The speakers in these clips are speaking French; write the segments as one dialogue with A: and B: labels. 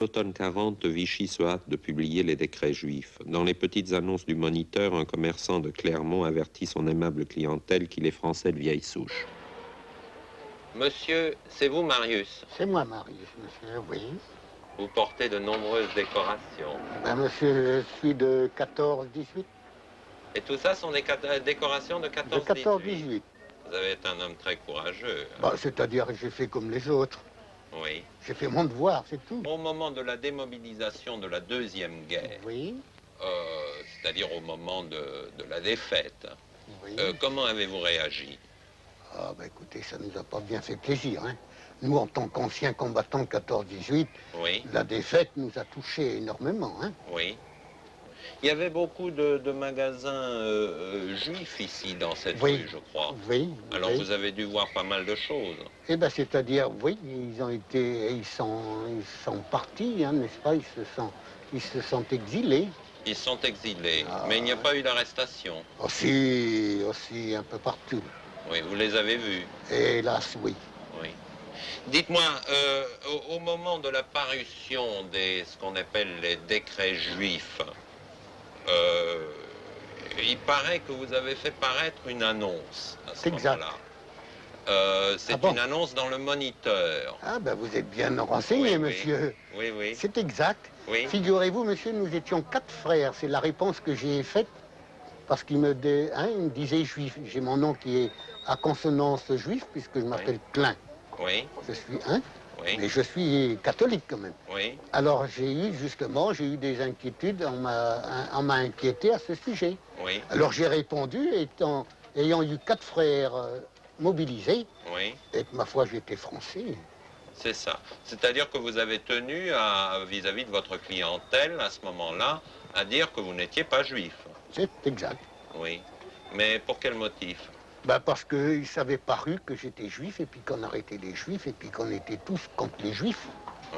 A: L'automne 40, Vichy se hâte de publier les décrets juifs. Dans les petites annonces du Moniteur, un commerçant de Clermont avertit son aimable clientèle qu'il est français de vieille souche. Monsieur, c'est vous Marius?
B: C'est moi Marius, monsieur, oui.
A: Vous portez de nombreuses décorations.
B: Ben, monsieur, je suis de 14-18.
A: Et tout ça sont des décorations de 14-18?
B: De 14-18.
A: Vous avez été un homme très courageux.
B: Ben, c'est-à-dire que j'ai fait comme les autres.
A: Oui.
B: J'ai fait mon devoir, c'est tout.
A: Au moment de la démobilisation de la Deuxième Guerre,
B: Oui.
A: c'est-à-dire au moment de la défaite,
B: Oui.
A: comment avez-vous réagi?
B: Ah, ben écoutez, ça nous a pas bien fait plaisir, hein. Nous, en tant qu'anciens combattants de 14-18,
A: Oui.
B: la défaite nous a touchés énormément, hein.
A: Oui. Il y avait beaucoup de magasins juifs ici, dans cette
B: Oui.
A: rue, je crois.
B: Oui.
A: Alors
B: oui.
A: vous avez dû voir pas mal de choses.
B: Eh ben, c'est-à-dire, oui, ils sont partis, hein, n'est-ce pas? Ils se sont exilés.
A: Ils sont exilés,
B: Ah.
A: mais il n'y a pas eu d'arrestation.
B: Aussi un peu partout.
A: Oui, vous les avez vus.
B: Hélas, oui.
A: Oui. Dites-moi, au moment de la parution ce qu'on appelle les décrets juifs, il paraît que vous avez fait paraître une annonce à ce moment-là. C'est
B: bon?
A: une annonce dans le Moniteur.
B: Ah ben vous êtes bien renseigné,
A: Oui,
B: monsieur.
A: Oui, oui.
B: C'est exact.
A: Oui.
B: Figurez-vous, monsieur, nous étions 4 frères. C'est la réponse que j'ai faite parce qu'il me disait juif. J'ai mon nom qui est à consonance juif puisque je m'appelle Klein.
A: Oui.
B: Je suis
A: Oui.
B: mais je suis catholique quand même.
A: Oui.
B: Alors j'ai eu des inquiétudes, on m'a inquiété à ce sujet.
A: Oui.
B: Alors j'ai répondu, ayant eu 4 frères mobilisés,
A: Oui.
B: et que ma foi j'étais français.
A: C'est ça. C'est-à-dire que vous avez tenu vis-à-vis de votre clientèle, à ce moment-là, à dire que vous n'étiez pas juif.
B: C'est exact.
A: Oui. Mais pour quel motif?
B: Ben parce qu'il s'avait paru que j'étais juif et puis qu'on arrêtait les juifs et puis qu'on était tous contre les juifs.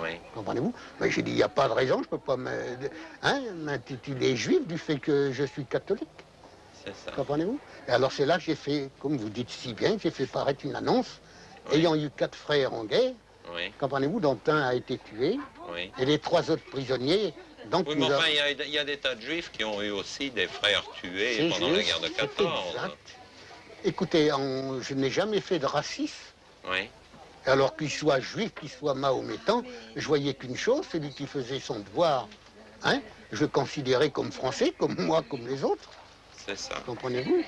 A: Oui.
B: Comprenez-vous? Mais j'ai dit, il n'y a pas de raison, je ne peux pas m'intituler juif du fait que je suis catholique.
A: C'est ça.
B: Comprenez-vous? Et alors c'est là que j'ai fait, comme vous dites si bien, j'ai fait paraître une annonce,
A: Oui.
B: ayant eu 4 frères en guerre,
A: Oui.
B: comprenez-vous, dont un a été tué,
A: Oui.
B: et les 3 autres prisonniers. Donc
A: Oui, mais enfin, il y a des tas de juifs qui ont eu aussi des frères tués pendant la guerre de 14.
B: Exact. Écoutez, je n'ai jamais fait de racisme.
A: Oui.
B: Alors qu'il soit juif, qu'il soit mahométan, je voyais qu'une chose, celui qui faisait son devoir, je le considérais comme français, comme moi, comme les autres.
A: C'est ça.
B: Comprenez-vous?